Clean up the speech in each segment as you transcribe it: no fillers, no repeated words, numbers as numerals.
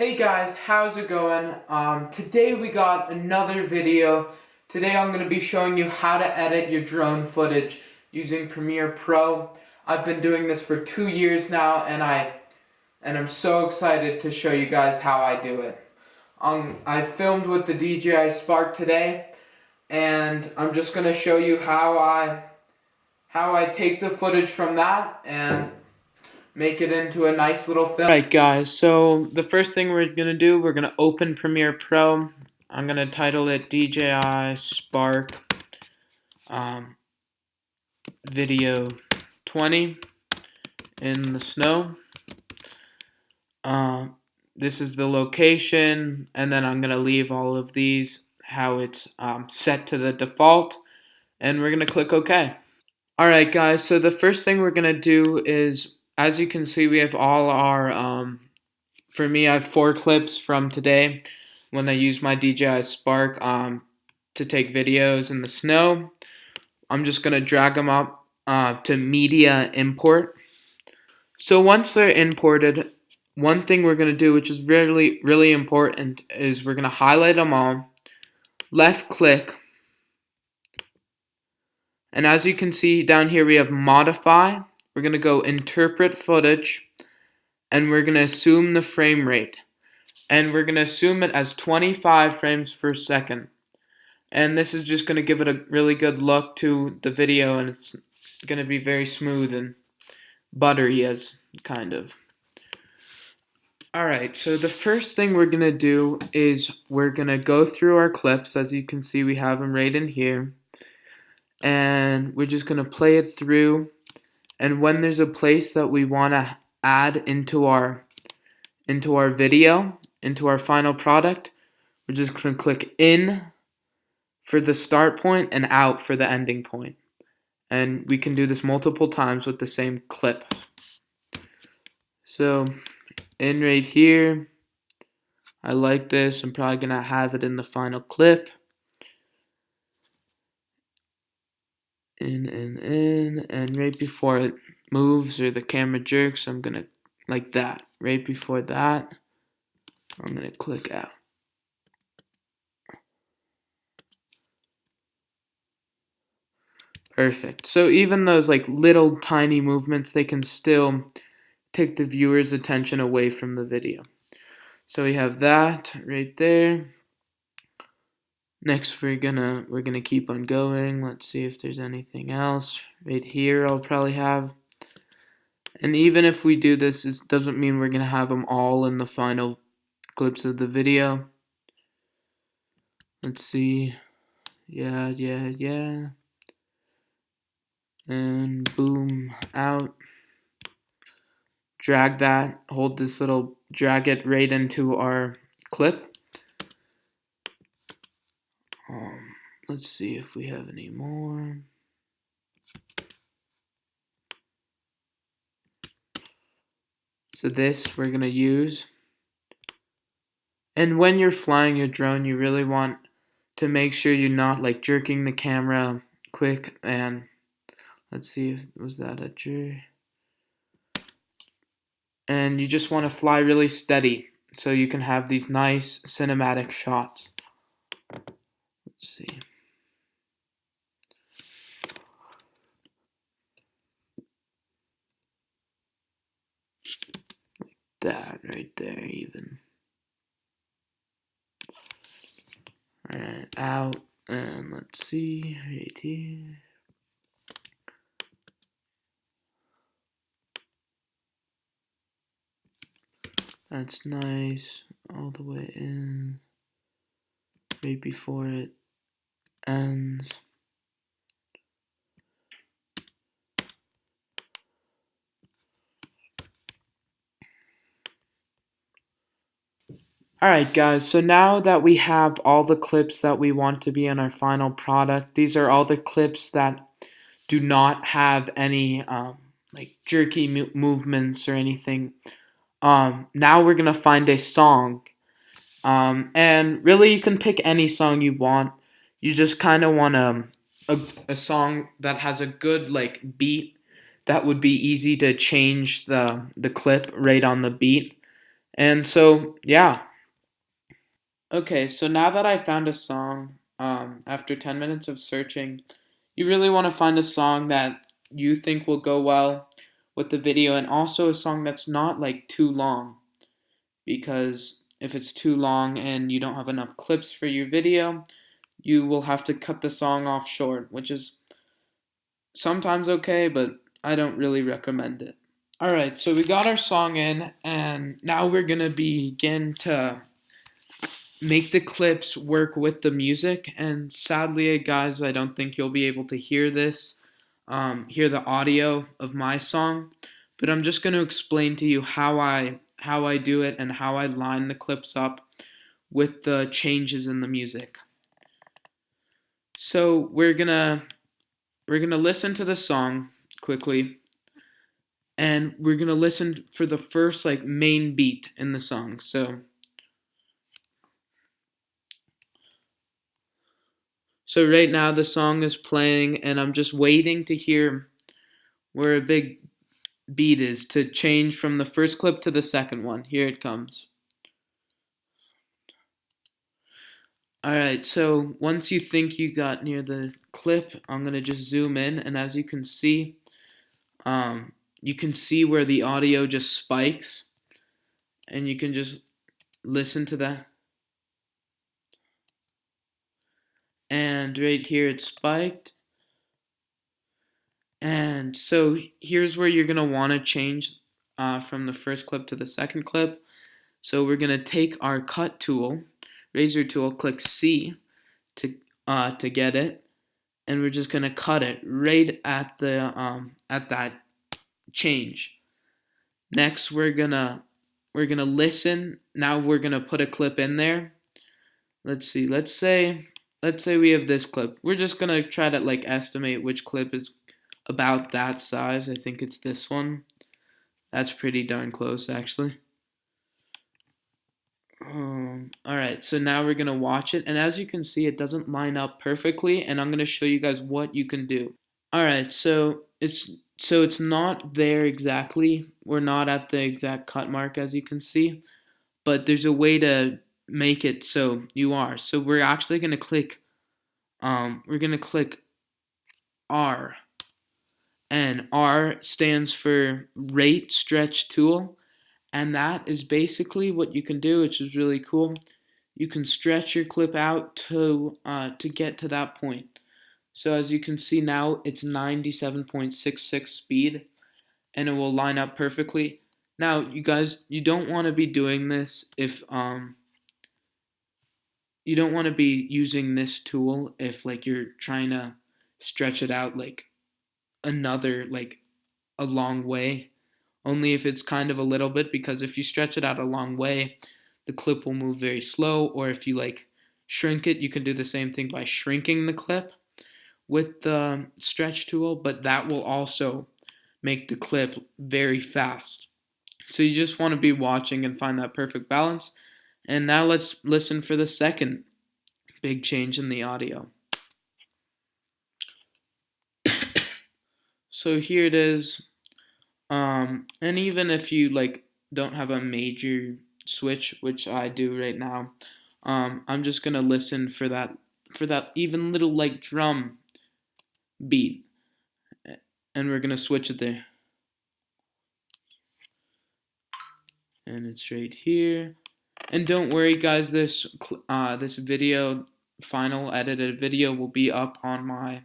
Hey guys, how's it going? Today we got another video. Today I'm going to be showing you how to edit your drone footage using Premiere Pro. I've been doing this for 2 years now and I'm so excited to show you guys how I do it. I filmed with the DJI Spark today and I'm just going to show you how I take the footage from that and make it into a nice little film. Alright guys, so the first thing we're going to do, we're going to open Premiere Pro. I'm going to title it DJI Spark Video 20 in the snow. This is the location, and then I'm going to leave all of these how it's set to the default, and we're going to click OK. Alright guys, so the first thing we're going to do is, as you can see, we have all our, for me, I have 4 clips from today when I used my DJI Spark to take videos in the snow. I'm just going to drag them up to media import. So once they're imported, one thing we're going to do, which is really, really important, is we're going to highlight them all, left click, and as you can see down here we have modify. We're going to go interpret footage, and we're going to assume the frame rate. And we're going to assume it as 25 frames per second. And this is just going to give it a really good look to the video, and it's going to be very smooth and buttery as kind of. Alright, so the first thing we're going to do is we're going to go through our clips. As you can see, we have them right in here. And we're just going to play it through. And when there's a place that we want to add into our video, into our final product, we're just going to click in for the start point and out for the ending point. And we can do this multiple times with the same clip. So in right here, I like this. I'm probably going to have it in the final clip. In, and right before it moves or the camera jerks, I'm going to, like that. Right before that, I'm going to click out. Perfect. So even those like little tiny movements, they can still take the viewer's attention away from the video. So we have that right there. Next we're gonna keep on going. Let's see if there's anything else. Right here I'll probably have. And even if we do this, it doesn't mean we're gonna have them all in the final clips of the video. Let's see. Yeah. And boom, out. Drag that, hold this little, drag it right into our clip. Let's see if we have any more. So this we're going to use. And when you're flying your drone, you really want to make sure you're not like jerking the camera quick. And let's see if was that a jerk. And you just want to fly really steady so you can have these nice cinematic shots. Let's see. Like that right there even. Alright, out, and let's see, right here. That's nice, all the way in, right before it ends. Alright guys, so now that we have all the clips that we want to be in our final product, these are all the clips that do not have any like jerky movements or anything. Now we're gonna find a song, and really you can pick any song you want. You just kind of want a song that has a good like beat that would be easy to change the clip right on the beat. And so, yeah. Okay, so now that I found a song, after 10 minutes of searching, you really want to find a song that you think will go well with the video, and also a song that's not like too long, because if it's too long and you don't have enough clips for your video, you will have to cut the song off short, which is sometimes okay, but I don't really recommend it. Alright, so we got our song in, and now we're gonna begin to make the clips work with the music. And sadly, guys, I don't think you'll be able to hear this, hear the audio of my song, but I'm just going to explain to you how I do it and how I line the clips up with the changes in the music. So we're gonna listen to the song quickly, and we're gonna listen for the first like main beat in the song. So right now the song is playing, and I'm just waiting to hear where a big beat is to change from the first clip to the second one. Here it comes. Alright, so once you think you got near the clip, I'm going to just zoom in, and as you can see where the audio just spikes, and you can just listen to that. And right here it spiked. And so here's where you're going to want to change from the first clip to the second clip. So we're going to take our cut tool, razor tool, click C to get it, and we're just going to cut it right at that change. Next, we're gonna listen. Now we're gonna put a clip in there. Let's see. Let's say we have this clip. We're just gonna try to like estimate which clip is about that size. I think it's this one. That's pretty darn close, actually. Alright, so now we're gonna watch it, and as you can see, it doesn't line up perfectly, and I'm gonna show you guys what you can do. Alright, so it's not there exactly. We're not at the exact cut mark, as you can see, but there's a way to make it so you are. So we're actually gonna click R, and R stands for Rate Stretch Tool, and that is basically what you can do, which is really cool. You can stretch your clip out to get to that point. So as you can see now, it's 97.66 speed, and it will line up perfectly. Now, you guys, you don't want to be doing this if you don't want to be using this tool if like you're trying to stretch it out like a long way. Only if it's kind of a little bit, because if you stretch it out a long way, the clip will move very slow, or if you like shrink it, you can do the same thing by shrinking the clip with the stretch tool, but that will also make the clip very fast. So you just want to be watching and find that perfect balance. And now let's listen for the second big change in the audio. So here it is. And even if you like don't have a major switch, which I do right now, I'm just gonna listen for that even little like drum beat, and we're gonna switch it there. And it's right here. And don't worry, guys. This video, final edited video, will be up on my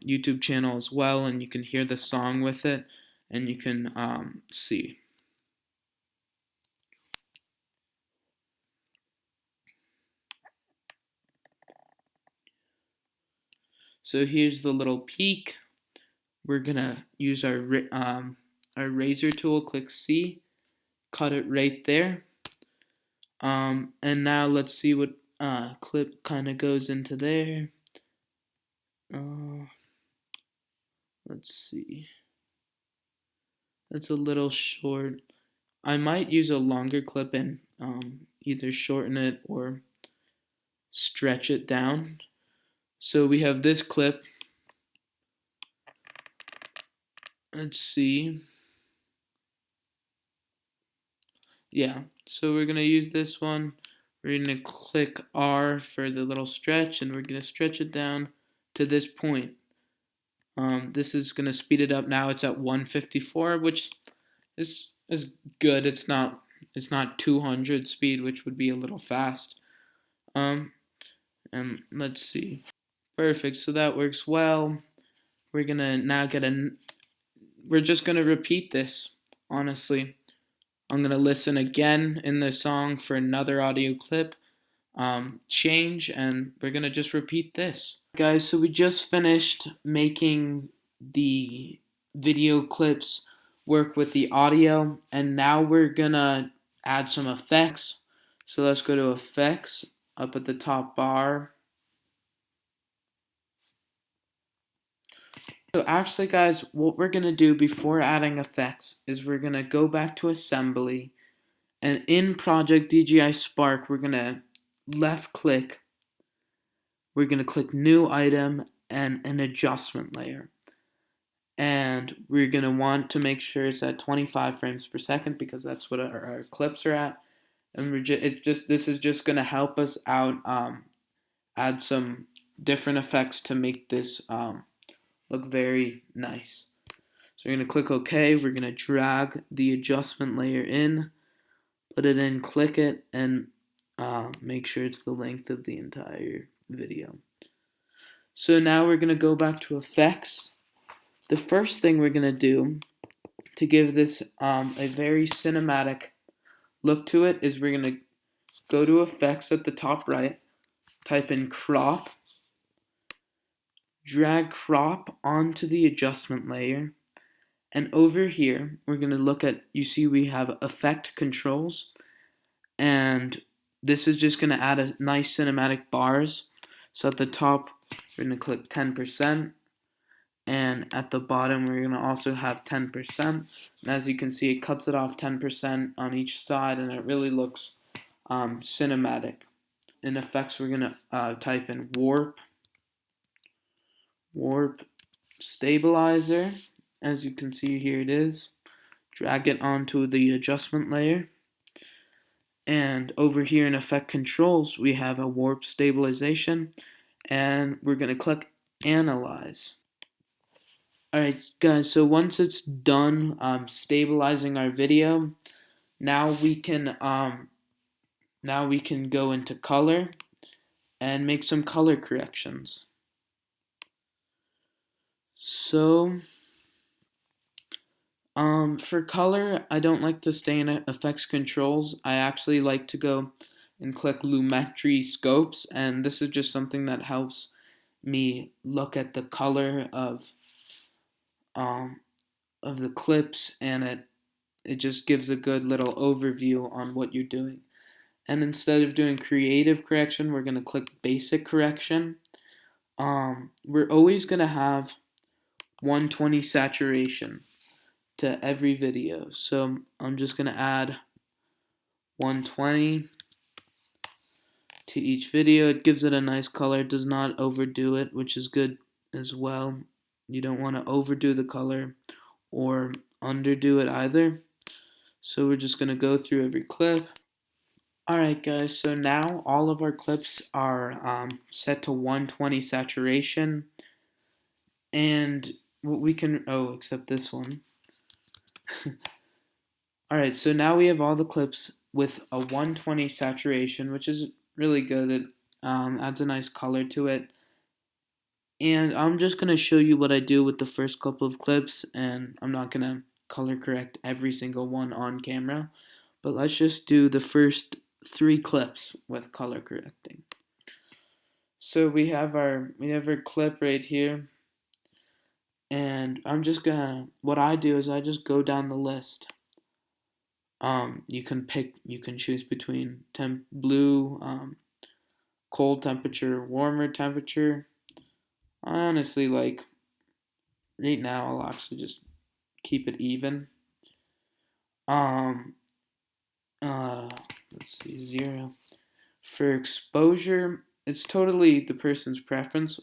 YouTube channel as well, and you can hear the song with it, and you can see. So here's the little peak. We're gonna use our razor tool. Click C, cut it right there. And now let's see what clip kind of goes into there. Let's see. That's a little short. I might use a longer clip and either shorten it or stretch it down. So we have this clip. Let's see. Yeah, so we're gonna use this one. We're gonna click R for the little stretch, and we're gonna stretch it down to this point. This is gonna speed it up. Now it's at 154, which is good. It's not 200 speed, which would be a little fast. And let's see. Perfect. So that works well. We're gonna now get a. We're just gonna repeat this. Honestly, I'm gonna listen again in the song for another audio clip. Change, and we're gonna just repeat this, guys. So we just finished making the video clips work with the audio, and now we're gonna add some effects. So let's go to effects up at the top bar. So actually, guys, what we're gonna do before adding effects is we're gonna go back to assembly, and in Project DJI Spark, we're gonna left click. We're gonna click new item and an adjustment layer, and we're gonna want to make sure it's at 25 frames per second because that's what our clips are at. And this is just gonna help us out, add some different effects to make this look very nice. So we're going to click OK. We're going to drag the adjustment layer in, put it in, click it, and make sure it's the length of the entire video. So now we're going to go back to effects. The first thing we're going to do to give this a very cinematic look to it is we're going to go to effects at the top right, type in crop, drag crop onto the adjustment layer, and over here we're going to look at, you see we have effect controls, and this is just going to add a nice cinematic bars. So at the top we're going to click 10%, and at the bottom we're going to also have 10%, and as you can see it cuts it off 10% on each side, and it really looks cinematic. In effects we're going to type in warp stabilizer. As you can see, here it is. Drag it onto the adjustment layer, and over here in effect controls we have a warp stabilization, and we're going to click analyze. Alright guys, so once it's done stabilizing our video, now we can go into color and make some color corrections. So for color, I don't like to stay in effects controls. I actually like to go and click Lumetri scopes, and this is just something that helps me look at the color of the clips, and it just gives a good little overview on what you're doing. And instead of doing creative correction, we're going to click basic correction. We're always going to have 120 saturation to every video, so I'm just going to add 120 to each video. It gives it a nice color, it does not overdo it, which is good as well. You don't want to overdo the color or underdo it either. So we're just going to go through every clip. Alright guys, so now all of our clips are set to 120 saturation, and what we can, except this one. Alright, so now we have all the clips with a 120 saturation, which is really good. It adds a nice color to it. And I'm just going to show you what I do with the first couple of clips, and I'm not going to color correct every single one on camera. But let's just do the first 3 clips with color correcting. So we have our clip right here. And I'm just gonna, what I do is I just go down the list. You can choose between blue, cold temperature, warmer temperature. I honestly like, right now I'll actually just keep it even. Let's see, 0. For exposure, it's totally the person's preference.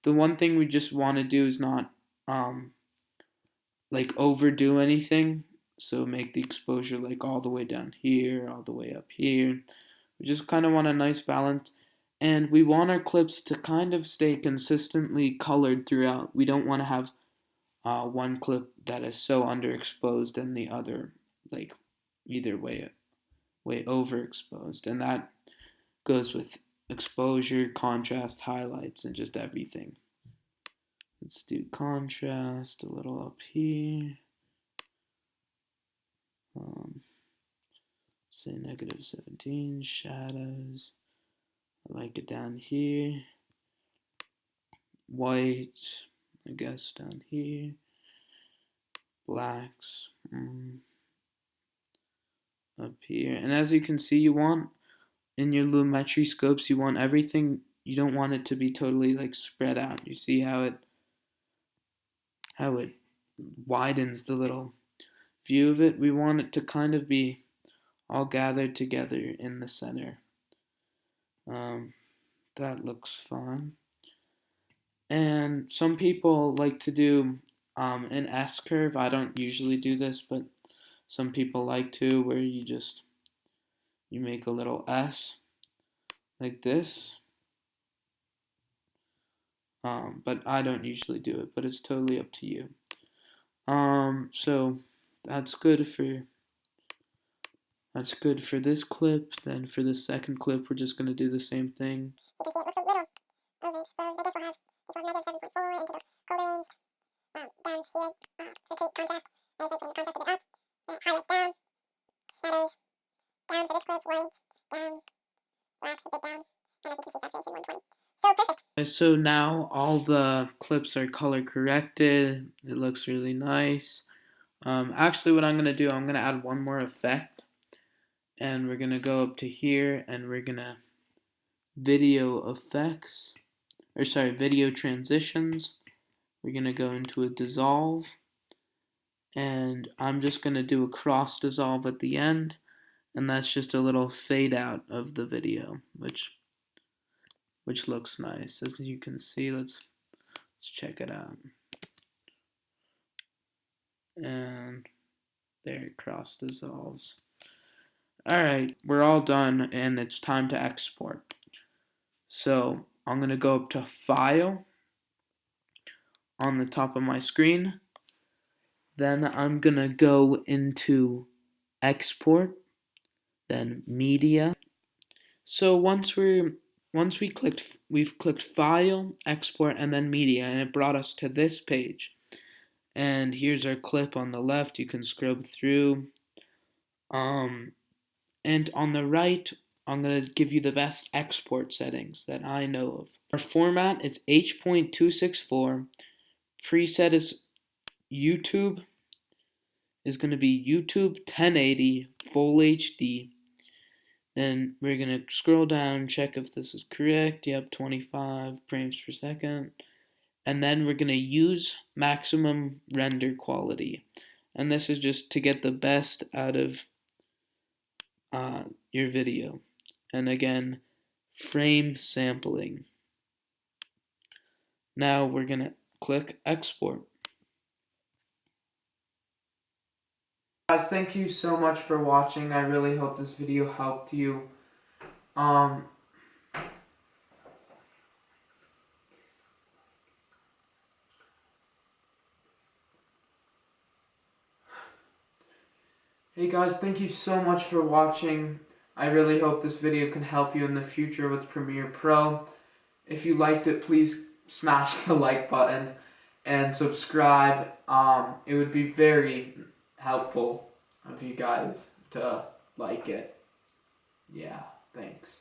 The one thing we just want to do is not like overdo anything. So make the exposure like all the way down here, all the way up here. We just kind of want a nice balance. And we want our clips to kind of stay consistently colored throughout. We don't want to have one clip that is so underexposed and the other like either way overexposed. And that goes with exposure, contrast, highlights, and just everything. Let's do contrast a little up here. Say -17, shadows. I like it down here. White, I guess down here. Blacks up here. And as you can see, you want in your lumetri scopes, you want everything, you don't want it to be totally like spread out. You see how it widens the little view of it? We want it to kind of be all gathered together in the center. That looks fun. And some people like to do an S curve. I don't usually do this, but some people like to, where you make a little S like this. But I don't usually do it, but it's totally up to you. So that's good for this clip. Then for the second clip, we're just gonna do the same thing. You can see it looks a little overexposed. I guess we'll have -7.4 into the color range down here to create contrast. As I bring the contrast a bit up, highlights down, shadows down for this clip, whites down, blacks a bit down, and as you can see, saturation 120. So perfect. So now all the clips are color corrected. It looks really nice. Actually, what I'm gonna do, I'm gonna add one more effect, and we're gonna go up to here, and we're gonna video effects, or sorry, video transitions. We're gonna go into a dissolve, and I'm just gonna do a cross dissolve at the end, and that's just a little fade out of the video, which looks nice. As you can see, let's check it out. And there, it cross dissolves. Alright, we're all done, and it's time to export. So I'm going to go up to File on the top of my screen. Then I'm going to go into Export, then Media. So we've clicked File, Export, and then Media, and it brought us to this page. And here's our clip on the left. You can scrub through. And on the right, I'm going to give you the best export settings that I know of. Our format is H.264. Preset is YouTube. Is going to be YouTube 1080 Full HD. Then we're going to scroll down, check if this is correct. Yep, 25 frames per second. And then we're going to use maximum render quality. And this is just to get the best out of your video. And again, frame sampling. Now we're going to click export. Guys, thank you so much for watching. I really hope this video helped you. Hey guys, thank you so much for watching. I really hope this video can help you in the future with Premiere Pro. If you liked it, please smash the like button and subscribe. It would be very helpful of you guys to like it. Yeah, thanks.